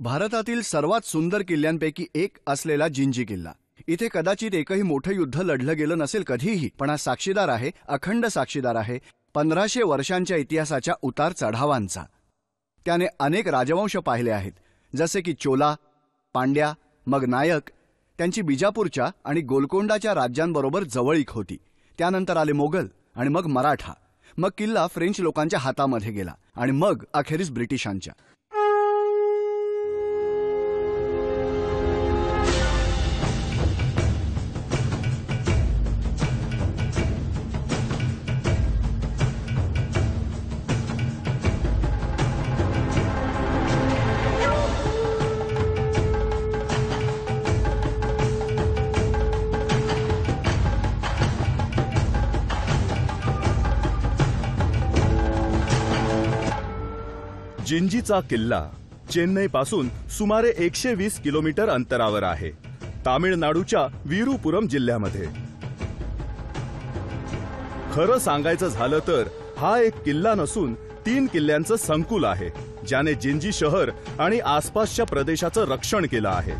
भारतातील सर्वात सुंदर किल्ल्यांपैकी एक असलेला जिंजी किल्ला. इथे कदाचित एकही मोठं युद्ध लढलं गेलं नसेल कधीही, पण हा साक्षीदार आहे, अखंड साक्षीदार आहे 1500 वर्षांच्या इतिहासाच्या उतार चढावांचा. त्याने अनेक राजवंश पाहिले आहेत, जसे की चोला, पांड्या, मग नायक. त्यांची बिजापूरच्या आणि गोलकोंडाच्या राज्यांबरोबर जवळीक होती. त्यानंतर आले मोगल आणि मग मराठा. मग किल्ला फ्रेंच लोकांच्या हातामध्ये गेला आणि मग अखेरीस ब्रिटिशांच्या. जिंजीचा किल्ला चेन्नईपासून सुमारे 120 किलोमीटर अंतरावर आहे, तामिळनाडूच्या वीरुपुरम जिल्ह्यामध्ये. खरं सांगायचं झालं तर हा एक किल्ला नसून 3 किल्ल्यांचं संकुल आहे, ज्याने जिंजी शहर आणि आसपासच्या प्रदेशाचं रक्षण केलं आहे.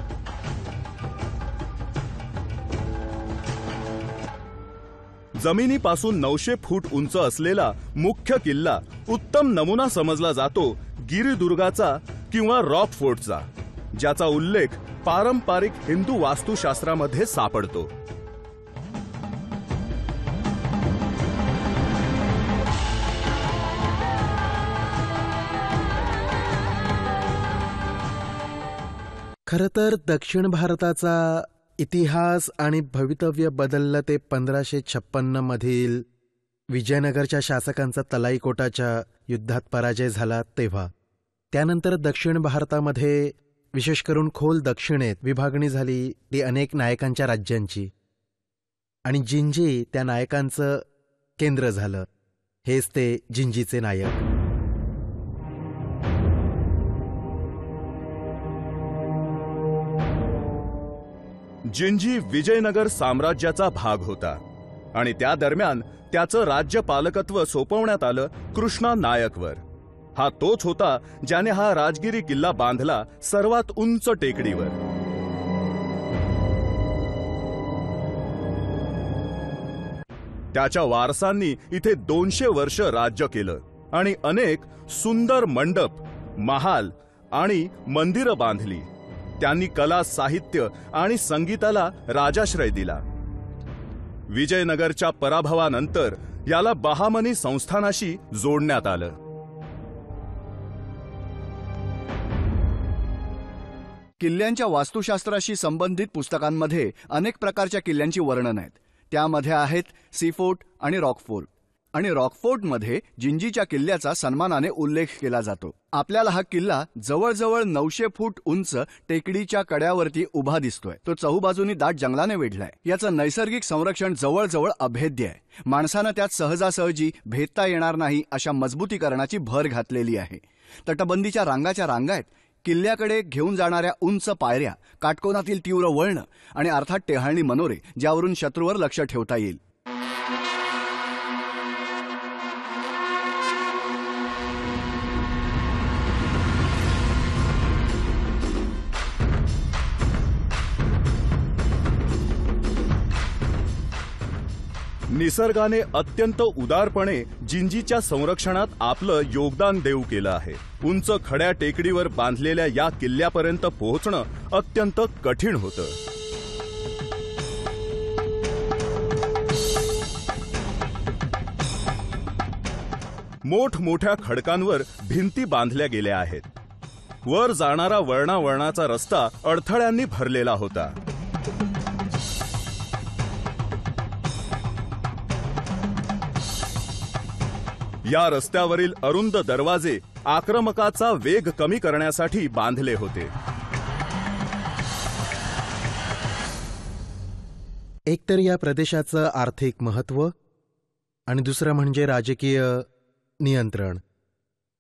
जमिनीपासून 900 फूट उंच असलेला मुख्य किल्ला उत्तम नमुना समजला जातो गिरिदुर्गाचा किंवा रॉक फोर्टचा, ज्याचा उल्लेख पारंपरिक हिंदू वास्तुशास्त्रामध्ये सापडतो. खरं तर दक्षिण भारताचा इतिहास आणि भवितव्य बदललं ते 1556 मधील विजयनगरच्या शासकांचा तलाईकोटाच्या युद्धात पराजय झाला तेव्हा. त्यानंतर दक्षिण भारतामध्ये, विशेष करून खोल दक्षिणेत विभागणी झाली ती अनेक नायकांच्या राज्यांची, आणि जिंजी त्या नायकांचं केंद्र झालं. हेच ते जिंजीचे नायक. जिंजी विजयनगर साम्राज्याचा भाग होता आणि त्या दरम्यान त्याचं राज्यपालकत्व सोपवण्यात आलं कृष्णा नायकवर. हा तोच होता ज्याने हा राजगिरी किल्ला बांधला सर्वात उंच टेकडीवर. त्याच्या वारसांनी इथे 200 वर्ष राज्य केलं आणि अनेक सुंदर मंडप, महाल आणि मंदिरं बांधली. त्यांनी कला, साहित्य आणि संगीताला राजाश्रय दिला. विजयनगरच्या पराभवानंतर याला बहामनी संस्थानाशी जोडण्यात आलं. किल्ल्यांच्या वास्तुशास्त्राशी संबंधित पुस्तकांमध्ये अनेक प्रकारच्या किल्ल्यांची वर्णन आहेत. त्यामध्ये आहेत सीफोर्ट आणि रॉकफोर्ट. आणि रॉकफोर्टमध्ये जिंजीच्या किल्ल्याचा सन्मानाने उल्लेख केला जातो. आपल्याला हा किल्ला जवळजवळ 900 फूट उंच टेकडीच्या कड्यावरती उभा दिसतोय. तो चहूबाजूनी दाट जंगलाने वेढलाय. याचं नैसर्गिक संरक्षण जवळजवळ अभेद्य आहे. माणसानं त्यात सहजासहजी भेदता येणार नाही अशा मजबूतीकरणाची भर घातलेली आहे. तटबंदीच्या रांगाच्या रांगा आहेत. किल्ल्याकडे घेऊन जाणाऱ्या उंच पायऱ्या, काटकोनातील तीव्र वळणं आणि अर्थात टेहाळणी मनोरे, ज्यावरून शत्रूवर लक्ष ठेवता येईल. निसर्गाने अत्यंत उदारपणे जिंजीच्या संरक्षणात आपलं योगदान देऊ केलं आहे. उंच खड्या टेकडीवर बांधलेल्या या किल्ल्यापर्यंत पोहोचणं अत्यंत कठीण होतं. मोठमोठ्या खडकांवर भिंती बांधल्या गेल्या आहेत. वर जाणारा वळणावळणाचा रस्ता अडथळ्यांनी भरलेला होता. या रस्त्यावरील अरुंद दरवाजे आक्रमकाचा वेग कमी करण्यासाठी बांधले होते. एकतर या प्रदेशाचं आर्थिक महत्त्व आणि दुसरं म्हणजे राजकीय नियंत्रण.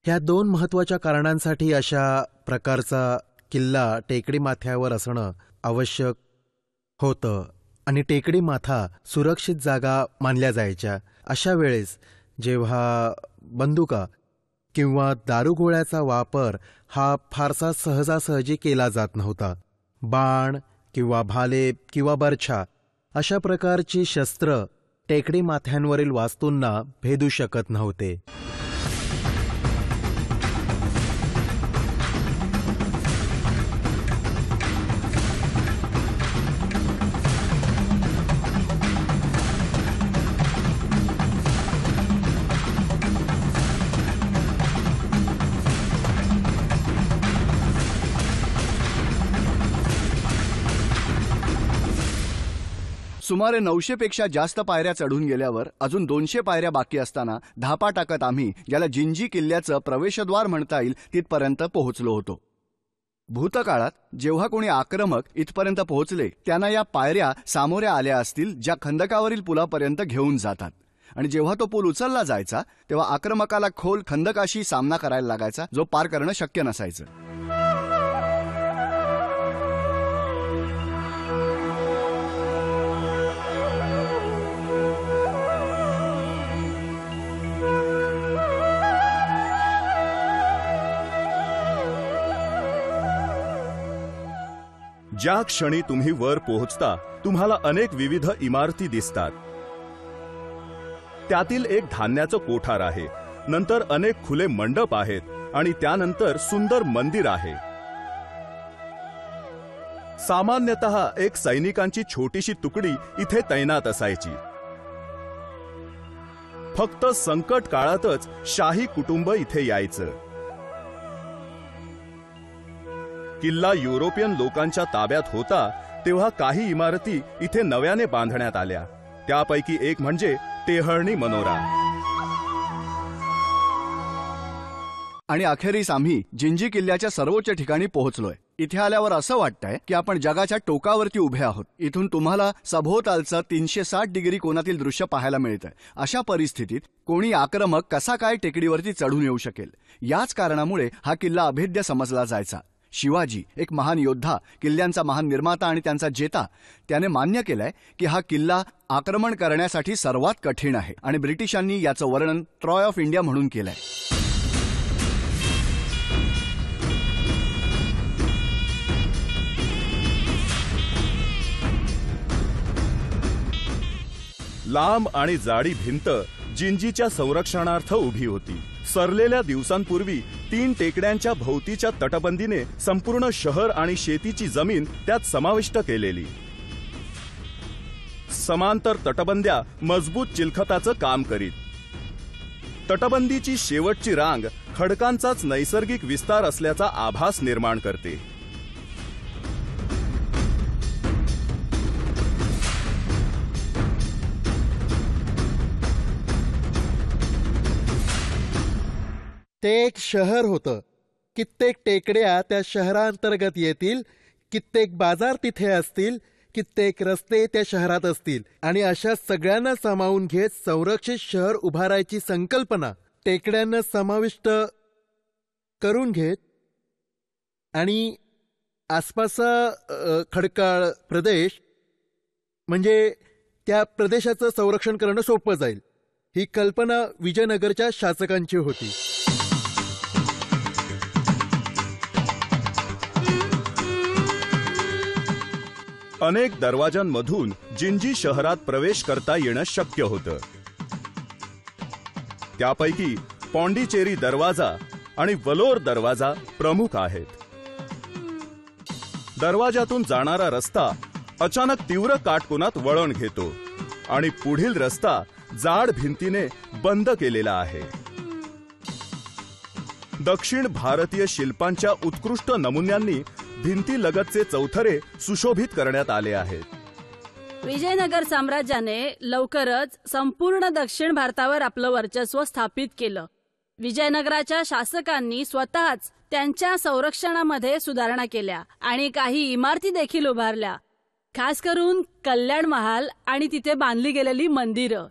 ह्या 2 महत्त्वाच्या कारणांसाठी अशा प्रकारचा किल्ला टेकडी माथ्यावर असणं आवश्यक होतं. आणि टेकडी माथा सुरक्षित जागा मानल्या जायच्या. अशा वेळेस जेव्हा बंदुका किंवा दारुगोळ्याचा वापर हा फारसा सहजासहजी केला जात नव्हता. बाण किंवा भाले किंवा बर्छा अशा प्रकारची शस्त्र टेकडी माथ्यांवरील वास्तूंना भेदू शकत नव्हते. सुमारे 900 पेक्षा जास्त पायऱ्या चढून गेल्यावर अजून 200 पायऱ्या बाकी असताना धापा टाकत आम्ही ज्याला जिंजी किल्ल्याचं प्रवेशद्वार म्हणता येईल तिथपर्यंत पोहोचलो होतो. भूतकाळात जेव्हा कोणी आक्रमक इथपर्यंत पोहोचले त्यांना या पायऱ्या सामोऱ्या आल्या असतील ज्या खंदकावरील पुलापर्यंत घेऊन जातात, आणि जेव्हा तो पूल उचलला जायचा तेव्हा आक्रमकाला खोल खंदकाशी सामना करायला लागायचा जो पार करणं शक्य नसायचं. ज्या क्षणी तुम्ही वर पोहोचता तुम्हाला अनेक विविध इमारती दिसतात. त्यातील एक धान्याचं कोठार आहे, नंतर अनेक खुले मंडप आहेत आणि त्यानंतर सुंदर मंदिर आहे. सामान्यतः एक सैनिकांची छोटीशी तुकडी इथे तैनात असायची. फक्त संकट काळातच शाही कुटुंब इथे यायचं. किल्ला युरोपियन लोकांच्या ताब्यात होता तेव्हा काही इमारती इथे नव्याने बांधण्यात आल्या. त्यापैकी एक म्हणजे टेहळणी मनोरा. आणि अखेरीस आम्ही जिंजी किल्ल्याच्या सर्वोच्च ठिकाणी पोहोचलोय. इथे आल्यावर असं वाटतंय की आपण जगाच्या टोकावरती उभे आहोत. इथून तुम्हाला सभोवतालचं 360 डिग्री कोनातील दृश्य पाहायला मिळतंय. अशा परिस्थितीत कोणी आक्रमक कसा काय टेकडीवरती चढून येऊ शकेल, याच कारणामुळे हा किल्ला अभेद्य समजला जायचा. शिवाजी, एक महान योद्धा, किल्ल्यांचा महान निर्माता आणि त्यांचा जेता, त्याने मान्य केलंय की हा किल्ला आक्रमण करण्यासाठी सर्वात कठीण आहे, आणि ब्रिटिशांनी याचं वर्णन ट्रॉय ऑफ इंडिया म्हणून केलंय. लांब आणि जाडी भिंत जिंजीच्या संरक्षणार्थ उभी होती. सरलेल्या दिवसांपूर्वी 3 टेकड्यांच्या भोवतीच्या तटबंदीने संपूर्ण शहर आणि शेतीची जमीन त्यात समाविष्ट केलेली. समांतर तटबंद्या मजबूत चिलखताचं काम करीत. तटबंदीची शेवटची रांग खडकांचाच नैसर्गिक विस्तार असल्याचा आभास निर्माण करते. ते एक शहर होतं. कित्येक टेकड्या त्या शहरांतर्गत येतील, कित्येक बाजार तिथे असतील, कित्येक रस्ते त्या शहरात असतील, आणि अशा सगळ्यांना सामावून घेत संरक्षित शहर उभारायची संकल्पना टेकड्यांना समाविष्ट करून घेत आणि आसपासचा खडकाळ प्रदेश म्हणजे त्या प्रदेशाचं संरक्षण करणं सोपं जाईल, ही कल्पना विजयनगरच्या शासकांची होती. अनेक दरवाजांमधून जिंजी शहरात प्रवेश करता येणं शक्य होतं. त्यापैकी पॉंडिचेरी दरवाजा आणि वलोर दरवाजा प्रमुख आहेत. दरवाजातून जाणारा रस्ता अचानक तीव्र काटकोनात वळण घेतो आणि पुढील रस्ता जाड भिंतीने बंद केलेला आहे. दक्षिण भारतीय शिल्पांच्या उत्कृष्ट नमुन्यांनी भिंतीलगतचे चौथरे सुशोभित करण्यात आले आहेत. विजयनगर साम्राज्याने लवकरच संपूर्ण दक्षिण भारतावर आपलं वर्चस्व स्थापित केलं. विजयनगराच्या शासकांनी स्वतःच त्यांच्या संरक्षणामध्ये सुधारणा केल्या आणि काही इमारती देखील उभारल्या, खास करून कल्याण महाल आणि तिथे बांधली गेलेली मंदिरं.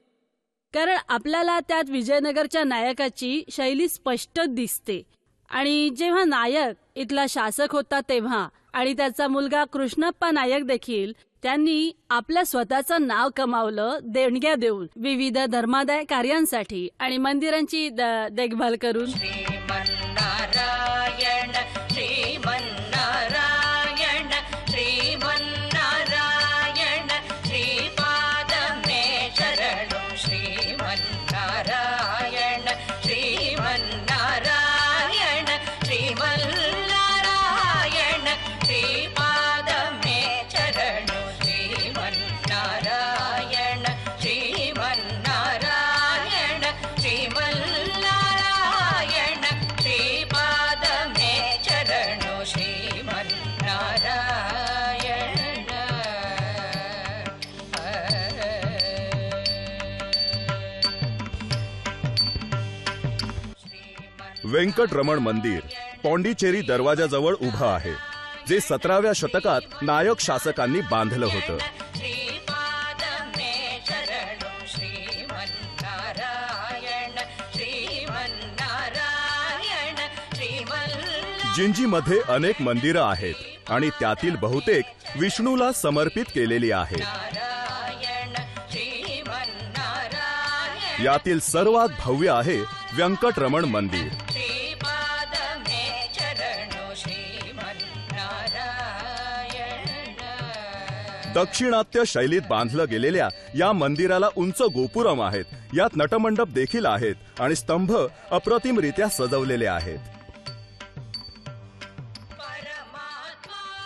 कारण आपल्याला त्यात विजयनगरच्या नायकाची शैली स्पष्ट दिसते. आणि जेव्हा नायक इथला शासक होता तेव्हा आणि त्याचा मुलगा कृष्णप्पा नायक देखील त्यांनी आपल्या स्वतःचं नाव कमावलं देणग्या देऊन, विविध धर्मादाय कार्यांसाठी आणि मंदिरांची देखभाल करून. व्यंकटरमण मंदिर पॉंडिचेरी दरवाजाजवळ उभं आहे, जे 17व्या शतकात नायक शासकांनी बांधलं होतं. जिंजीमध्ये अनेक मंदिरं आहेत आणि त्यातील बहुतेक विष्णूला समर्पित केलेली आहेत. यातील सर्वात भव्य आहे व्यंकटरमण मंदिर. दक्षिणात्य शैलीत बांधलं गेलेल्या या मंदिराला उंच गोपुरम आहेत. यात नटमंडप देखील आहेत आणि स्तंभ अप्रतिमरित्या सजवलेले आहेत.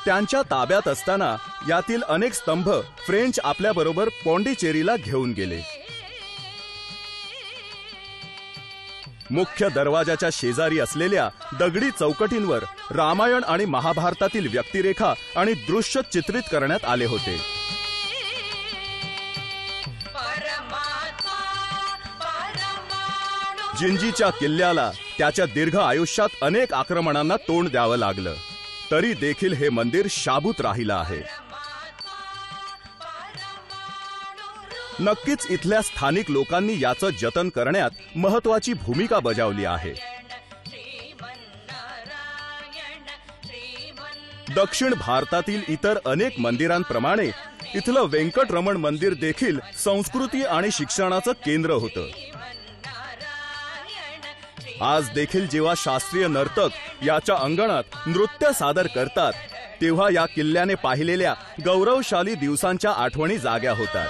त्यांच्या ताब्यात असताना यातील अनेक स्तंभ फ्रेंच आपल्याबरोबर पॉंडिचेरीला घेऊन गेले. मुख्य दरवाजाच्या शेजारी असलेल्या दगडी चौकटींवर रामायण आणि महाभारतातील व्यक्तिरेखा आणि दृश्य चित्रित करण्यात आले होते. जिंजीच्या किल्ल्याला त्याच्या दीर्घ आयुष्यात अनेक आक्रमणांना तोंड द्यावं लागलं, तरी देखील हे मंदिर शाबूत राहिलं आहे. नक्कीच इथल्या स्थानिक लोकांनी याचं जतन करण्यात महत्वाची भूमिका बजावली आहे. दक्षिण भारतातील इतर अनेक मंदिरांप्रमाणे इथलं व्यंकटरमण मंदिर देखील संस्कृती आणि शिक्षणाचं केंद्र होतं. आज देखील जेव्हा शास्त्रीय नर्तक याच्या अंगणात नृत्य सादर करतात, तेव्हा या किल्ल्याने पाहिलेल्या गौरवशाली दिवसांच्या आठवणी जाग्या होतात.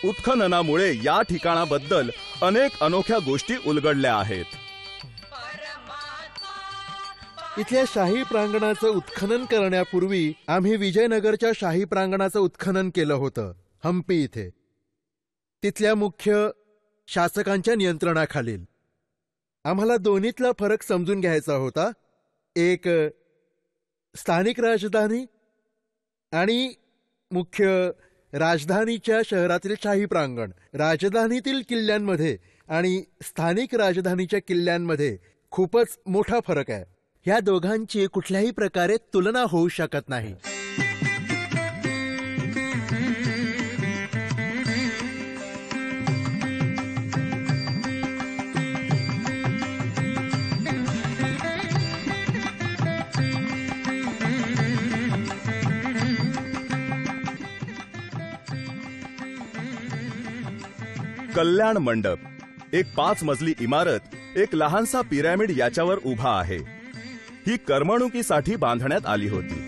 उत्खननामुळे या ठिकाणाबद्दल अनेक अनोख्या गोष्टी उलगडल्या आहेत. इथल्या शाही प्रांगणाचं उत्खनन करण्यापूर्वी आम्ही विजयनगरच्या शाही प्रांगणाचं उत्खनन केलं होतं, हम्पी इथे, तिथल्या मुख्य शासकांच्या नियंत्रणाखालील. आम्हाला दोन्हीतला फरक समजून घ्यायचा होता. एक स्थानिक राजधानी आणि मुख्य राजधानीच्या शहरातील शाही प्रांगण. राजधानीतील किल्ल्यांमध्ये आणि स्थानिक राजधानीच्या किल्ल्यांमध्ये खूपच मोठा फरक आहे. ह्या दोघांची कुठल्याही प्रकारे तुलना होऊ शकत नाही. कल्याण मंडप, एक 5 मजली इमारत, एक लहानसा पिरॅमिड याच्यावर उभा आहे. ही करमणुकीसाठी बांधण्यात आली होती.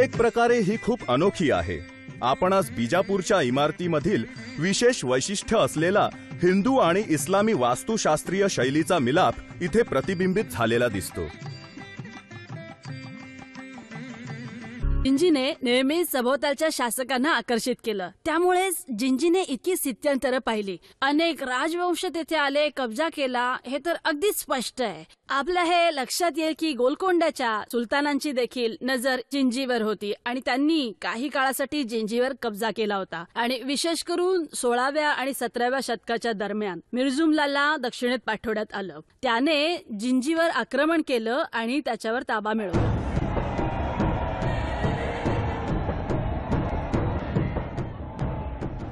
एक प्रकारे ही खूप अनोखी आहे. आपण आज बिजापूरच्या इमारतीमधील विशेष वैशिष्ट्य असलेला हिंदू आणि इस्लामी वास्तुशास्त्रीय शैलीचा मिलाप इथे प्रतिबिंबित झालेला दिसतो. जिंजीने नेहमीच सभोवतालच्या शासकांना आकर्षित केलं. त्यामुळेच जिंजीने इतकी स्थित्यंतरं पाहिली. अनेक राजवंश तेथे आले, कब्जा केला, हे तर अगदीच स्पष्ट आहे. आपल्या हे लक्षात येईल की गोलकोंड्याच्या सुलतानांची देखील नजर जिंजीवर होती आणि त्यांनी काही काळासाठी जिंजीवर कब्जा केला होता. आणि विशेष करून 16व्या आणि 17व्या शतकाच्या दरम्यान मिर्झुमलाला दक्षिणेत पाठवण्यात आलं. त्याने जिंजीवर आक्रमण केलं आणि त्याच्यावर ताबा मिळवला.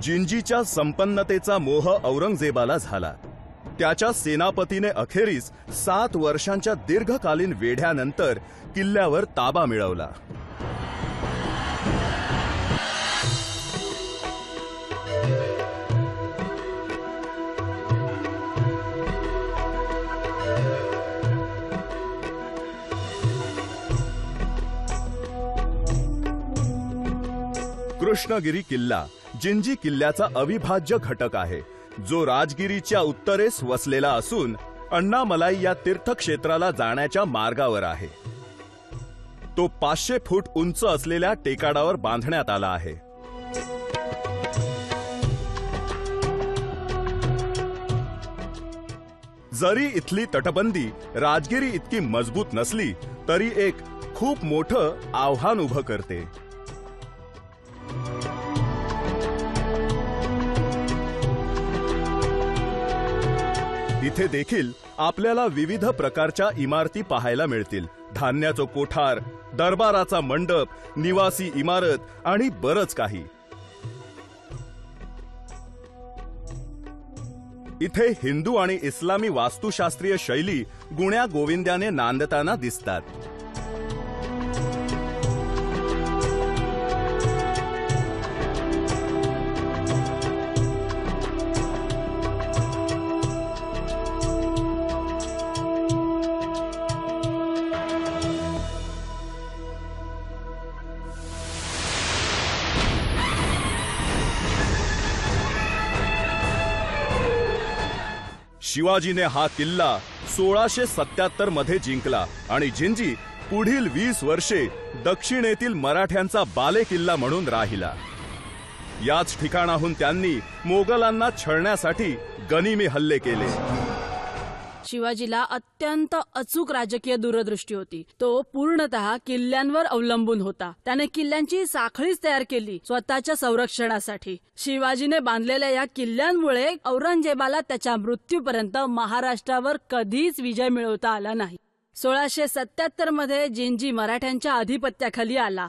जिंजीच्या संपन्नतेचा मोह औरंगजेबाला झाला. त्याच्या सेनापतीने अखेरीस 7 वर्षांच्या दीर्घकालीन वेढ्यानंतर किल्ल्यावर ताबा मिळवला. कृष्णगिरी किल्ला जिंजी किल्ल्याचा अविभाज्य घटक आहे, जो राजगिरीच्या उत्तरेस वसलेला असून अण्णामलाई या तीर्थक्षेत्राला जाण्याच्या मार्गावर आहे. तो 500 फूट उंच असलेल्या टेकाडावर बांधण्यात आला आहे. जरी इथली तटबंदी राजगिरी इतकी मजबूत नसली तरी एक खूप मोठं आव्हान उभं करते. इथे देखील आपल्याला विविध प्रकारच्या इमारती पाहायला मिळतील. धान्याचं कोठार, दरबाराचा मंडप, निवासी इमारत आणि बरंच काही. इथे हिंदू आणि इस्लामी वास्तुशास्त्रीय शैली गुण्या गोविंद्याने नांदताना दिसतात. शिवाजीने हा किल्ला 1677 मध्ये जिंकला आणि जिंजी पुढील 20 वर्षे दक्षिणेतील मराठ्यांचा बालेकिल्ला म्हणून राहिला. याच ठिकाणाहून त्यांनी मोगलांना छळण्यासाठी गनिमी हल्ले केले. शिवाजीला अत्यंत अचूक राजकीय दूरदृष्टी होती. तो पूर्णतः किल्ल्यांवर अवलंबून होता. त्याने किल्ल्यांची साखळीच तयार केली स्वतःच्या संरक्षणासाठी. शिवाजीने बांधलेल्या या किल्ल्यांमुळे औरंगजेबाला त्याच्या मृत्यूपर्यंत महाराष्ट्रावर कधीच विजय मिळवता आला नाही. 1677 मध्ये जिंजी मराठ्यांच्या अधिपत्याखाली आला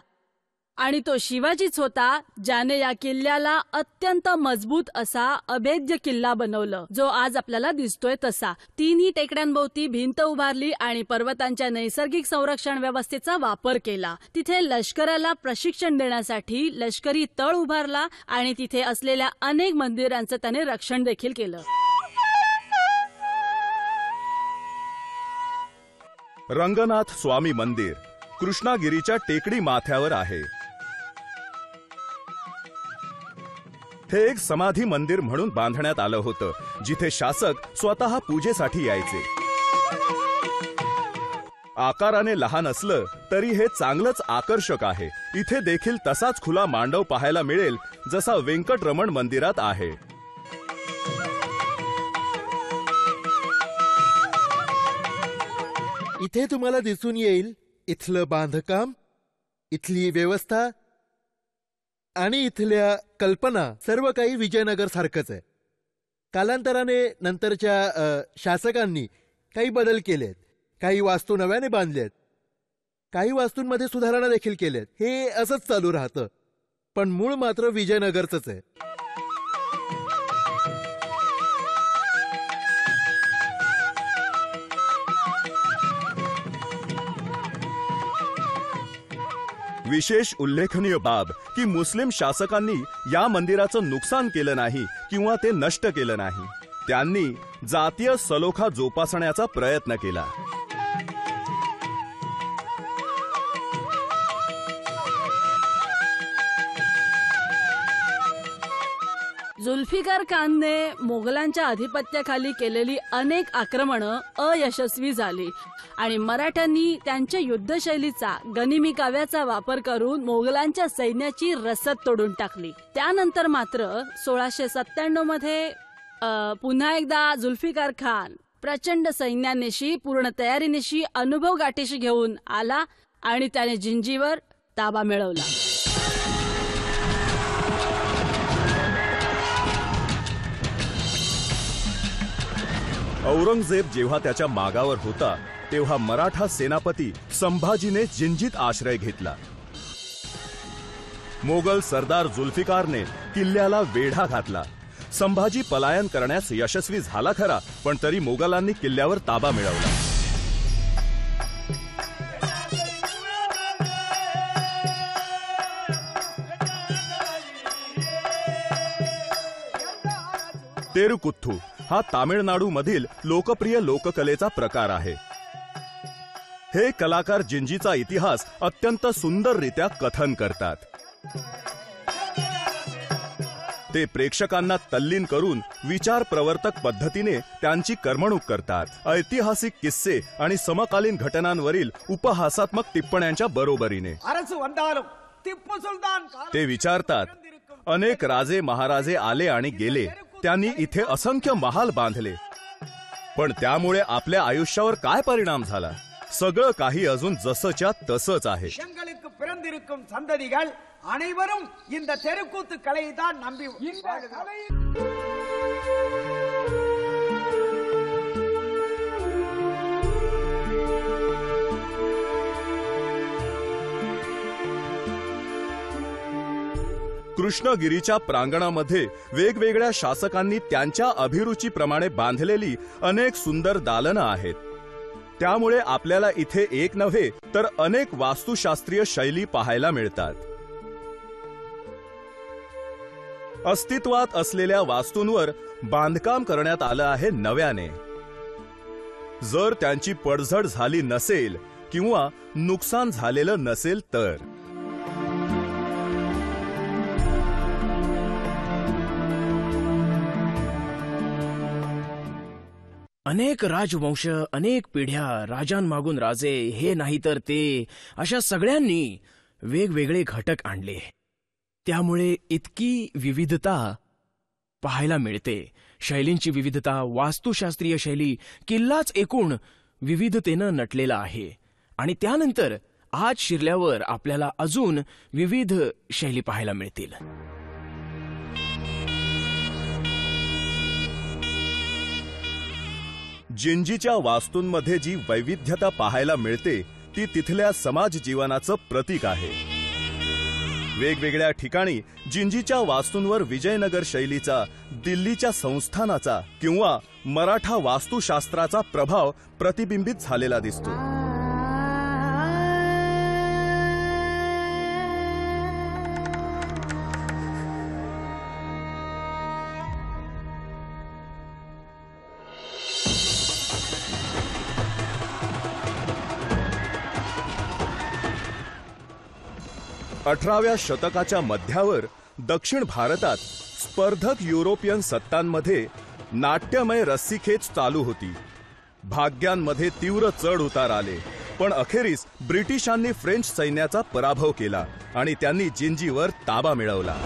आणि तो शिवाजीच होता ज्याने या किल्ल्याला अत्यंत मजबूत असा अभेद्य किल्ला बनवलं, जो आज आपल्याला दिसतोय तसा. 3 टेकड्यांभोवती भिंत उभारली आणि पर्वतांच्या नैसर्गिक संरक्षण व्यवस्थेचा वापर केला. तिथे लष्कराला प्रशिक्षण देण्यासाठी लष्करी तळ उभारला आणि तिथे असलेल्या अनेक मंदिरांचं त्याने रक्षण देखील केलं. रंगनाथ स्वामी मंदिर कृष्णागिरीच्या टेकडी माथ्यावर आहे. हे एक समाधी मंदिर म्हणून बांधण्यात आलं होतं, जिथे शासक स्वतः पूजेसाठी यायचे. आकाराने लहान असलं तरी हे चांगलंच आकर्षक आहे. इथे देखील तसाच खुला मांडव पाहायला मिळेल जसा व्यंकटरमण मंदिरात आहे. इथे तुम्हाला दिसून येईल इथलं बांधकाम, इथली व्यवस्था आणि इथल्या कल्पना सर्व काही विजयनगर सारखंच आहे. कालांतराने नंतरच्या शासकांनी काही बदल केलेत, काही वास्तू नव्याने बांधल्यात, काही वास्तूंमध्ये सुधारणा देखील केल्यात. हे असंच चालू राहतं, पण मूळ मात्र विजयनगरचंच आहे. विशेष उल्लेखनीय बाब की मुस्लिम शासकांनी या मंदिराचं नुकसान केलं नाही किंवा ते नष्ट केलं नाही. त्यांनी जातीय सलोखा जोपासण्याचा प्रयत्न केला. जुल्फिकार खानने मोगलांच्या अधिपत्याखाली केलेली अनेक आक्रमणं अयशस्वी झाली आणि मराठ्यांनी त्यांच्या युद्धशैलीचा गनिमी काव्याचा वापर करून मोगलांच्या सैन्याची रसद तोडून टाकली. त्यानंतर मात्र 1697 मध्ये पुन्हा एकदा जुल्फिकार खान प्रचंड सैन्यानिशी, पूर्ण तयारीनिशी, अनुभव गाठीशी घेऊन आला आणि त्याने जिंजीवर ताबा मिळवला. औरंगजेब जेव्हा त्याच्या मागावर होता तेव्हा मराठा सेनापती संभाजीने जिंजीत आश्रय घेतला. मोगल सरदार जुल्फिकारने किल्ल्याला वेढा घातला. संभाजी पलायन करण्यास यशस्वी झाला खरा, पण तरी मोगलांनी किल्ल्यावर ताबा मिळवला. तेरुकुथ्थू हा तामिळनाडू मधील लोकप्रिय लोककलेचा प्रकार आहे. हे कलाकार जिंजीचा इतिहास अत्यंत सुंदररित्या कथन करतात. ते प्रेक्षकांना तल्लीन करून विचार प्रवर्तक पद्धतीने त्यांची करमणूक करतात। ऐतिहासिक किस्से आणि समकालीन घटनांवरील उपहासात्मक टिप्पण्यांच्या बरोबरीने ते विचारतात, अनेक राजे महाराजे आले आणि गेले, त्यांनी इथे असंख्य महाल बांधले, पण त्यामुळे आपल्या आयुष्यावर काय परिणाम झाला? सगळं काही अजून जसंच्या तसंच आहे। பிறந்திருக்கும் சந்ததிகள் அனைவரும் இந்த தெருக்கூத்து கலையை தான் நம்பி कृष्णगिरीच्या प्रांगणामध्ये वेगवेगळ्या शासकांनी त्यांच्या अभिरुचीप्रमाणे बांधलेली अनेक सुंदर दालनं आहेत। त्यामुळे आपल्याला इथे एक नव्हे तर अनेक वास्तुशास्त्रीय शैली पाहायला मिळतात। अस्तित्वात असलेल्या वास्तूंवर बांधकाम करण्यात आलं आहे नव्याने। जर त्यांची पडझड झाली नसेल किंवा नुकसान झालेलं नसेल तर अनेक राजवंश, अनेक पिढ्या, राजांमागून राजे, हे नाही तर ते, अशा सगळ्यांनी वेगवेगळे घटक आणले। त्यामुळे इतकी विविधता पाहायला मिळते। शैलींची विविधता, वास्तुशास्त्रीय शैली, किल्लाच एकूण विविधतेनं नटलेला आहे। आणि त्यानंतर आज शिरल्यावर आपल्याला अजून विविध शैली पाहायला मिळतील। जिंजीच्या वास्तूंमध्ये जी वैविध्यता पाहायला मिळते ती तिथल्या समाज जीवनाचं प्रतीक आहे। वेगवेगळ्या ठिकाणी जिंजीच्या वास्तूंवर विजयनगर शैलीचा, दिल्लीच्या संस्थानाचा किंवा मराठा वास्तुशास्त्राचा प्रभाव प्रतिबिंबित झालेला दिसतो। अठराव्या शतकाच्या मध्यावर दक्षिण भारतात स्पर्धक युरोपियन सत्तांमध्ये नाट्यमय रस्सीखेच चालू होती। भाग्यांमध्ये तीव्र चढ उतार आले, पण अखेरीस ब्रिटिशांनी फ्रेंच सैन्याचा पराभव केला आणि त्यांनी जिंजीवर ताबा मिळवला।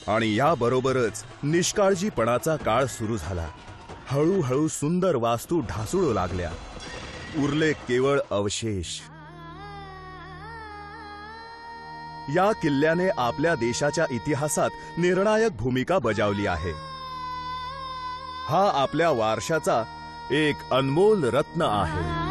आणि याबरोबरच निष्काळजीपणाचा काळ सुरू झाला। हळूहळू सुंदर वास्तू ढासळू लागल्या, उरले केवळ अवशेष। या किल्ल्याने आपल्या देशाच्या इतिहासात निर्णायक भूमिका बजावली आहे। हा आपल्या वारशाचा एक अनमोल रत्न आहे।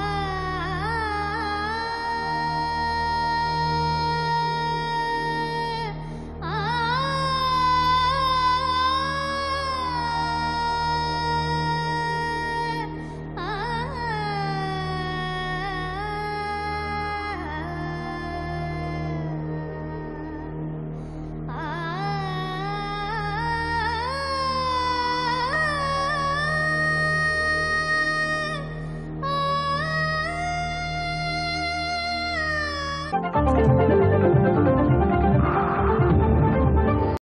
Thank you.